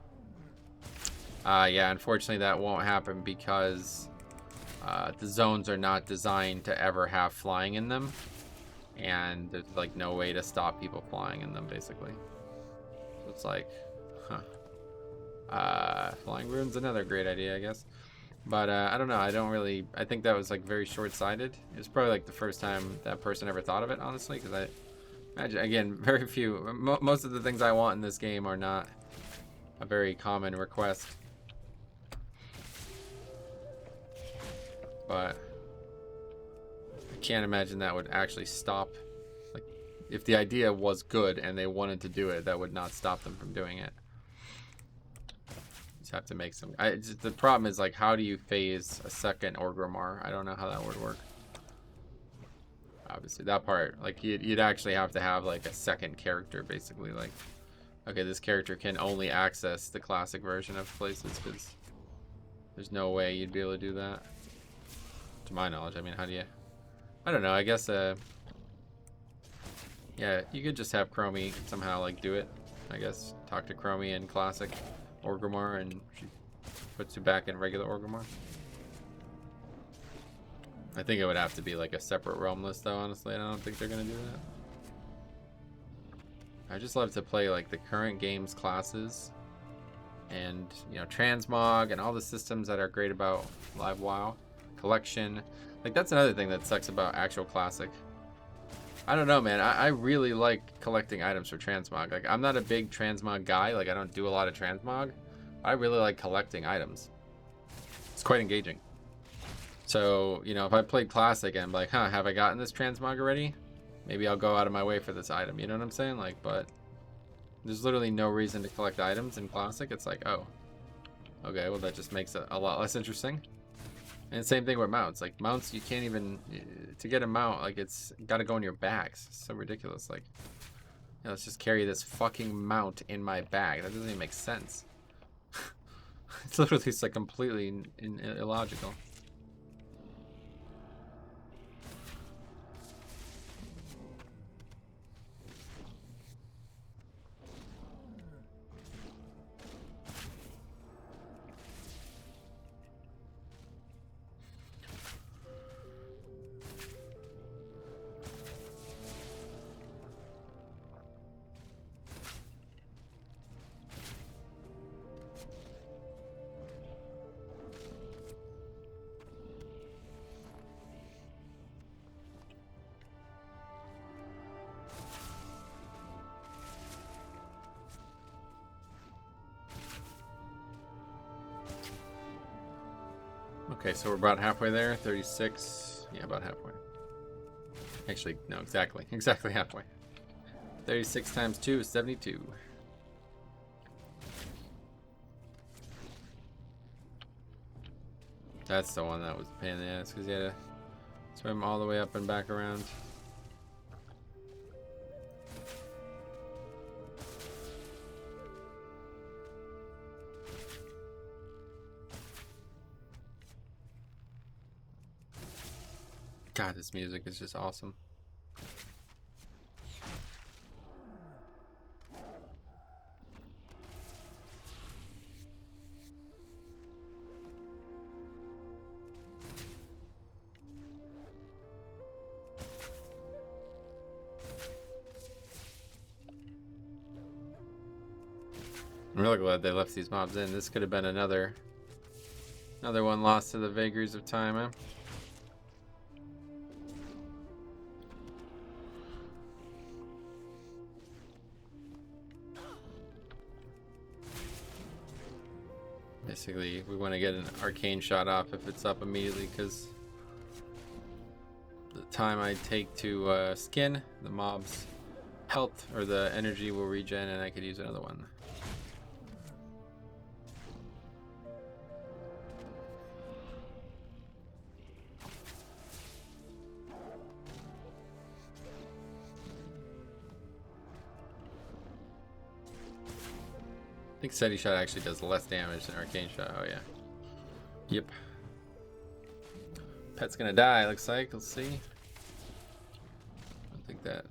yeah, unfortunately that won't happen because the zones are not designed to ever have flying in them, and there's like no way to stop people flying in them, basically. So it's like, flying rune's another great idea, I guess. But I don't know, I think that was like very short-sighted. It was probably like the first time that person ever thought of it, honestly, because I imagine, again, very few, most of the things I want in this game are not a very common request. But I can't imagine that would actually stop. Like, if the idea was good and they wanted to do it, that would not stop them from doing it. Just have to make some. The problem is, like, how do you phase a second Orgrimmar? I don't know how that would work. Obviously, that part, like, you'd actually have to have like a second character, basically. Like, okay, this character can only access the classic version of places, because there's no way you'd be able to do that. To my knowledge, I mean, how do you? I don't know. I guess, yeah, you could just have Chromie somehow like do it. I guess talk to Chromie in classic Orgrimmar, and she puts you back in regular Orgrimmar. I think it would have to be like a separate realm list, though. Honestly, I don't think they're gonna do that. I just love to play like the current game's classes, and you know, transmog and all the systems that are great about Live WoW. Collection, like that's another thing that sucks about actual classic. I don't know, man. I really like collecting items for transmog. Like, I'm not a big transmog guy. Like, I don't do a lot of transmog. I really like collecting items. It's quite engaging. So, you know, if I played classic and I'm like, huh, have I gotten this transmog already? Maybe I'll go out of my way for this item. You know what I'm saying? Like, but there's literally no reason to collect items in classic. It's like, oh, okay, well that just makes it a lot less interesting. And same thing with mounts. Like, mounts, you can't even, to get a mount, like, it's got to go in your bags. It's so ridiculous. Like, you know, let's just carry this fucking mount in my bag. That doesn't even make sense. It's literally just, like, completely illogical. Okay, so we're about halfway there. 36. Yeah, about halfway. Actually, no, exactly halfway. 36 times 2 is 72. That's the one that was a pain in the ass, because you had to swim all the way up and back around. God, this music is just awesome. I'm really glad they left these mobs in. This could have been another one lost to the vagaries of time, huh? Basically, we want to get an arcane shot off if it's up immediately, because the time I take to skin, the mob's health or the energy will regen, and I could use another one. I think steady shot actually does less damage than arcane shot. Oh yeah. Yep. Pet's gonna die, looks like. Let's see. I don't think that.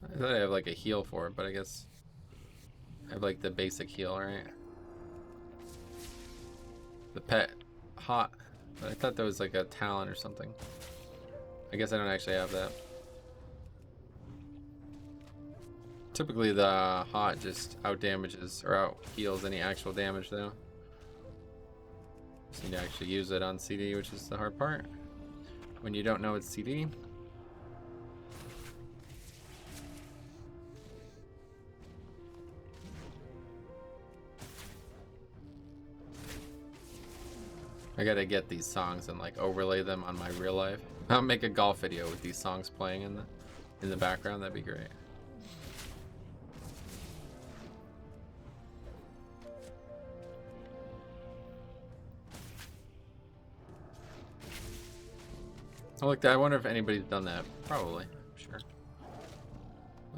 I thought I have like a heal for it, but I guess I have like the basic heal, right? The pet hot. But I thought that was like a talent or something. I guess I don't actually have that. Typically the hot just out damages or out heals any actual damage though. Just need to actually use it on CD, which is the hard part. When you don't know it's CD. I gotta get these songs and like overlay them on my real life. I'll make a golf video with these songs playing in the background. That'd be great. I like that. I wonder if anybody's done that. Probably. Sure.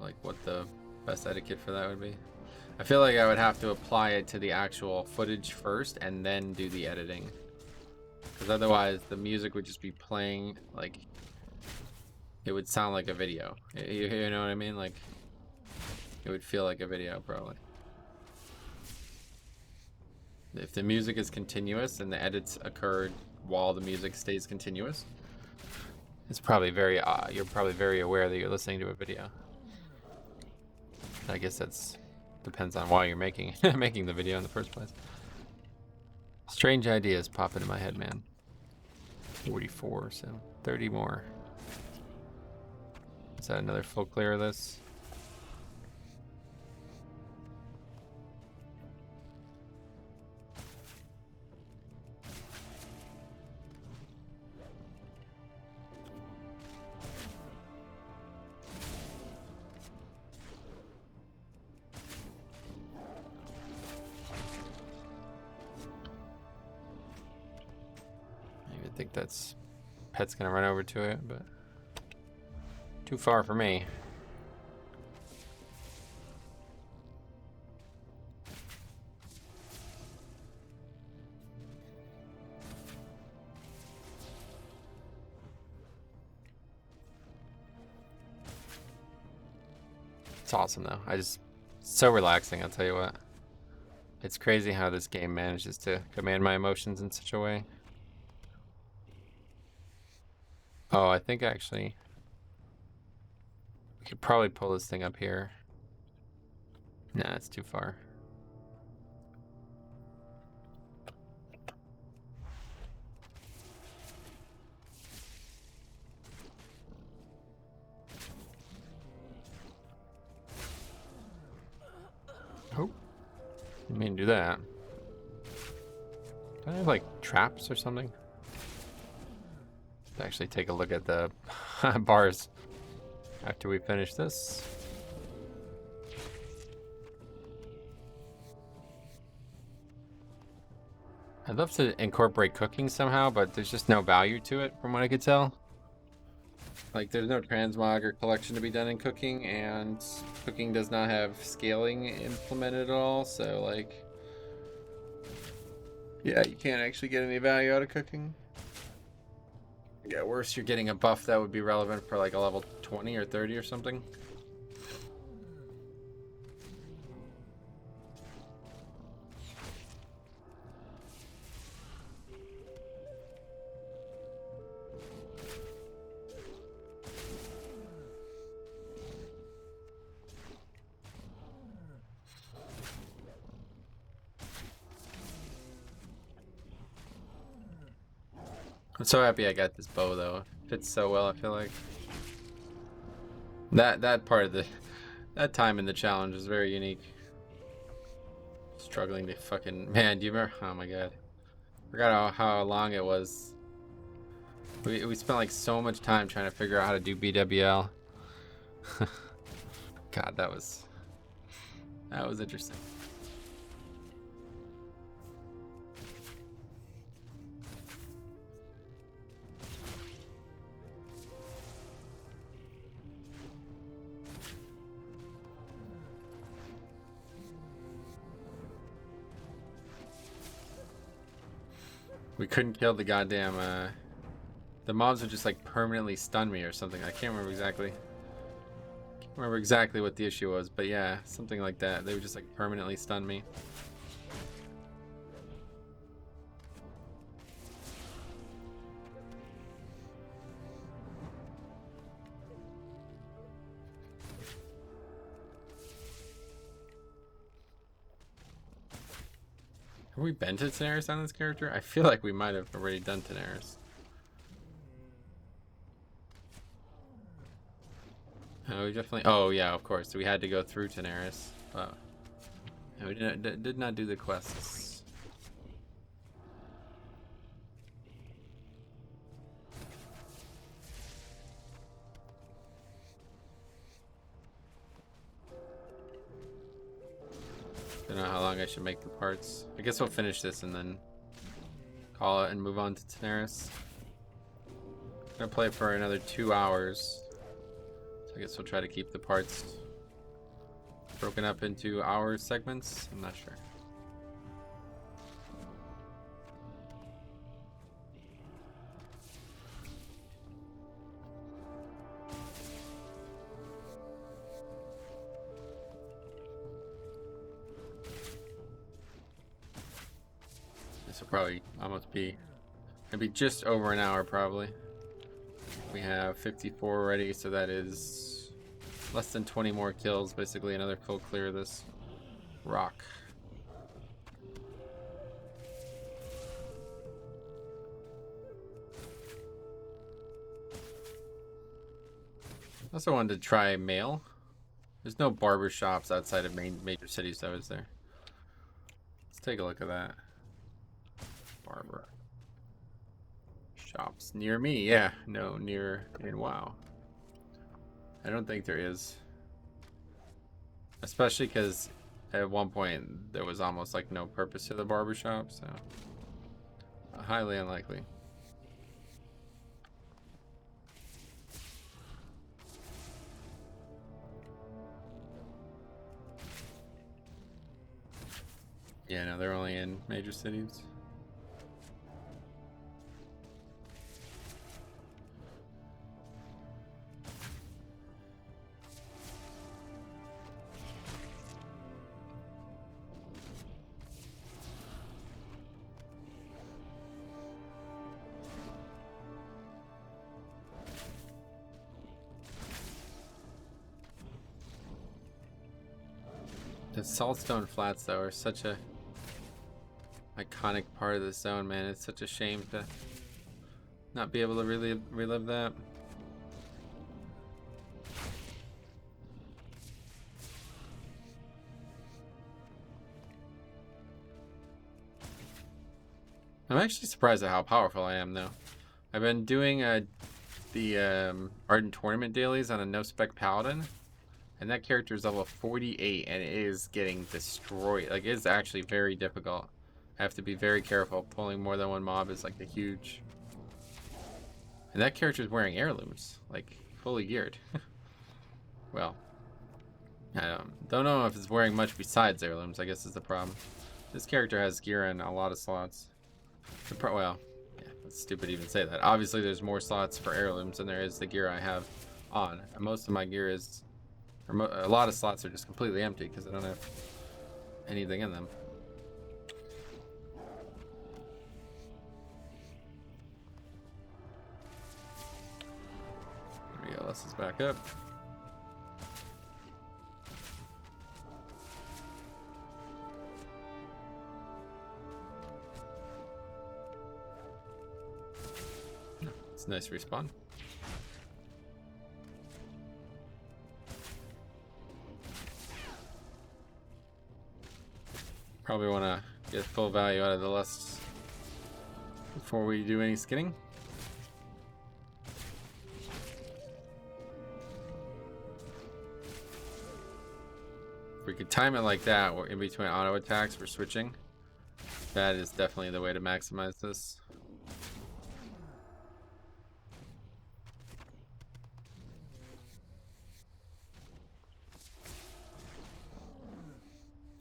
Like what the best etiquette for that would be. I feel like I would have to apply it to the actual footage first and then do the editing. Because otherwise the music would just be playing like it would sound like a video. You know what I mean? Like it would feel like a video probably. If the music is continuous and the edits occurred while the music stays continuous, it's probably very you're probably very aware that you're listening to a video. I guess that's depends on why you're making making the video in the first place. Strange ideas pop into my head, man. 44, so 30 more. Is that another full clear of this? I think that's pet's gonna run over to it, but too far for me. It's awesome though. So relaxing, I'll tell you what. It's crazy how this game manages to command my emotions in such a way. Oh, I think actually we could probably pull this thing up here. Nah, it's too far. Oh, didn't mean to do that. Do I have like traps or something? Actually take a look at the bars after we finish this. I'd love to incorporate cooking somehow, but there's just no value to it from what I could tell. Like there's no transmog or collection to be done in cooking, and cooking does not have scaling implemented at all, so like yeah, you can't actually get any value out of cooking. Yeah, worse, you're getting a buff that would be relevant for like a level 20 or 30 or something. I'm so happy I got this bow though. It fits so well, I feel like. That part of that time in the challenge is very unique. struggling to fucking... Man, do you remember? Oh my god. Forgot how long it was. We spent like so much time trying to figure out how to do BWL. God, that was interesting. We couldn't kill the goddamn, the mobs would just like permanently stun me or something. I can't remember exactly. Can't remember exactly what the issue was, but yeah, something like that. They would just like permanently stun me. Have we been to Daenerys on this character? I feel like we might have already done Daenerys. We definitely... Oh, yeah, of course. We had to go through Daenerys. But we did not do the quests. Don't know how long I should make the parts. I guess we'll finish this and then call it and move on to Daenerys. I'm gonna play for another 2 hours. So I guess we'll try to keep the parts broken up into hour segments. I'm not sure. This will probably almost be maybe just over an hour probably. We have 54 already, so that is less than 20 more kills, basically another full clear of this rock. I also wanted to try mail. There's no barber shops outside of major cities though, is there? Let's take a look at that. Barber shops near me. Yeah, no, near in WoW. I don't think there is. Especially because at one point there was almost like no purpose to the barbershop, so highly unlikely. Yeah, no, they're only in major cities. The Saltstone Flats, though, are such a iconic part of the zone, man. It's such a shame to not be able to really relive that. I'm actually surprised at how powerful I am, though. I've been doing the Ardent Tournament dailies on a no-spec Paladin, and that character is level 48, and it is getting destroyed. Like, it's actually very difficult. I have to be very careful. Pulling more than one mob is like a huge... And that character is wearing heirlooms, like fully geared. Well, I don't know if it's wearing much besides heirlooms, I guess is the problem. This character has gear in a lot of slots. Well, yeah, that's stupid to even say that. Obviously, there's more slots for heirlooms than there is the gear I have on. And most of my gear is... a lot of slots are just completely empty because I don't have anything in them. There we go, let's just back up. It's a nice respawn. Probably want to get full value out of the lusts before we do any skinning. If we could time it like that, in between auto attacks for switching, that is definitely the way to maximize this.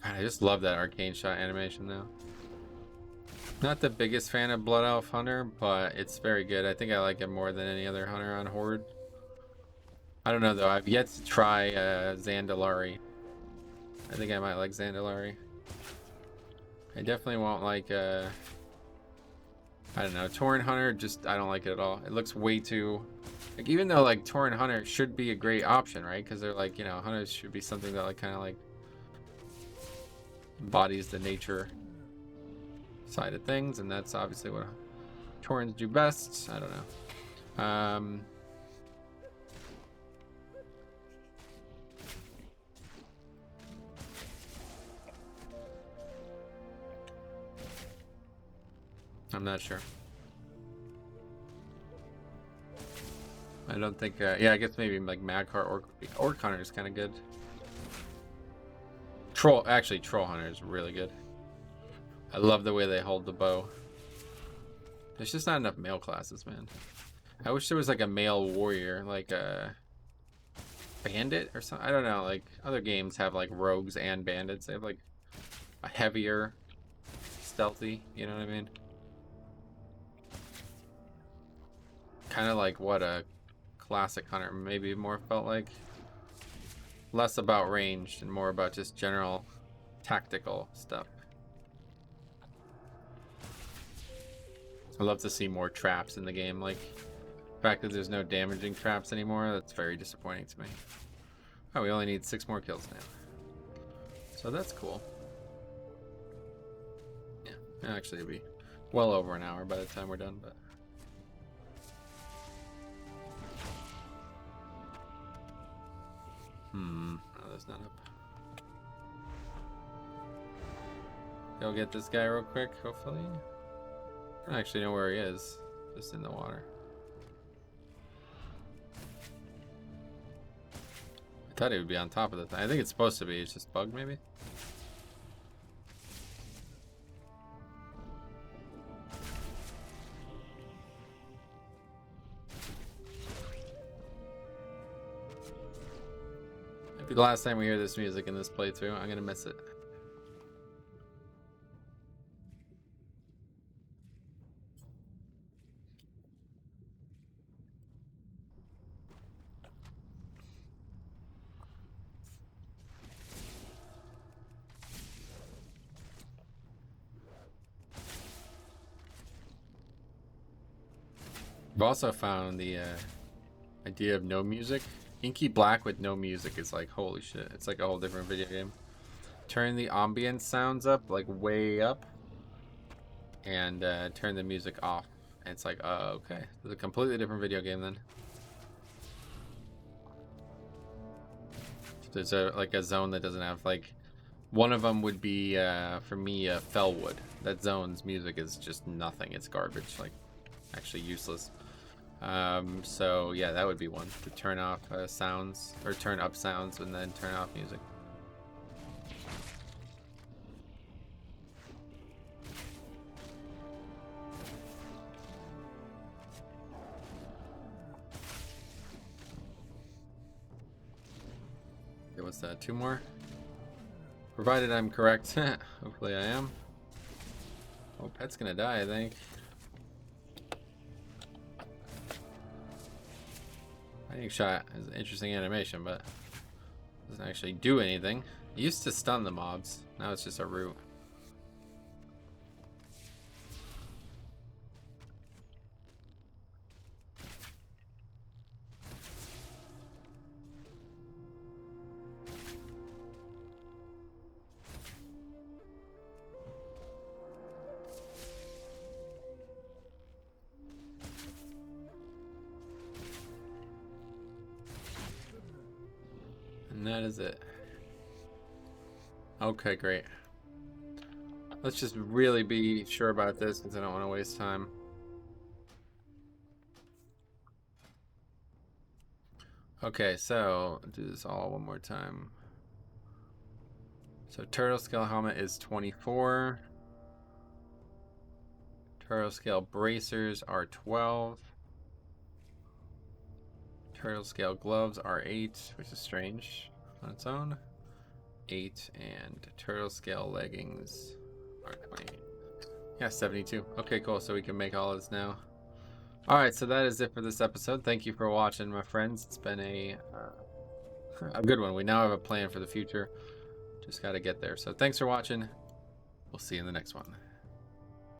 God, I just love that arcane shot animation though. Not the biggest fan of Blood Elf Hunter, but it's very good. I think I like it more than any other hunter on Horde. I don't know though, I've yet to try Zandalari. I think I might like Zandalari. I definitely won't like I don't know, Tauren Hunter, just I don't like it at all. It looks way too, like, even though like Tauren Hunter should be a great option, right? Because they're like, you know, hunters should be something that like kind of like embodies the nature side of things, and that's obviously what Taurens do best. I don't know. I'm not sure. I don't think, yeah, I guess maybe like Magcar Orc Hunter is kind of good. Actually, Troll Hunter is really good. I love the way they hold the bow. There's just not enough male classes, man. I wish there was like a male warrior, like a bandit or something. I don't know, like other games have like rogues and bandits. They have like a heavier, stealthy, you know what I mean? Kind of like what a classic hunter maybe more felt like. Less about ranged and more about just general tactical stuff. I love to see more traps in the game. Like, the fact that there's no damaging traps anymore, that's very disappointing to me. Oh, we only need 6 more kills now. So that's cool. Yeah, actually it'll be well over an hour by the time we're done, but... Oh, that's not up. Go get this guy real quick, hopefully. I don't actually know where he is. Just in the water. I thought he would be on top of the thing. I think it's supposed to be. It's just bugged, maybe? Maybe the last time we hear this music in this playthrough. I'm gonna miss it. I've also found the idea of no music. Inky Black with no music is like, holy shit. It's like a whole different video game. Turn the ambient sounds up, like way up. And turn the music off. And it's like, oh, okay. It's a completely different video game then. There's like a zone that doesn't have like... One of them would be, for me, Fellwood. That zone's music is just nothing. It's garbage. Like, actually useless. So yeah, that would be one to turn off sounds, or turn up sounds and then turn off music. Okay, what's that? 2 more? Provided I'm correct. Hopefully I am. Oh, pet's gonna die, I think. Lightning shot is an interesting animation, but doesn't actually do anything. It used to stun the mobs. Now it's just a root. And that is it. Okay, great. Let's just really be sure about this because I don't want to waste time. Okay, so do this all one more time. So turtle scale helmet is 24. Turtle scale bracers are 12. Turtle scale gloves are 8, which is strange on its own. 8, and turtle scale leggings are 28. Yeah, 72. Okay, cool. So we can make all this now. All right, so that is it for this episode. Thank you for watching, my friends. It's been a good one. We now have a plan for the future. Just got to get there. So thanks for watching. We'll see you in the next one.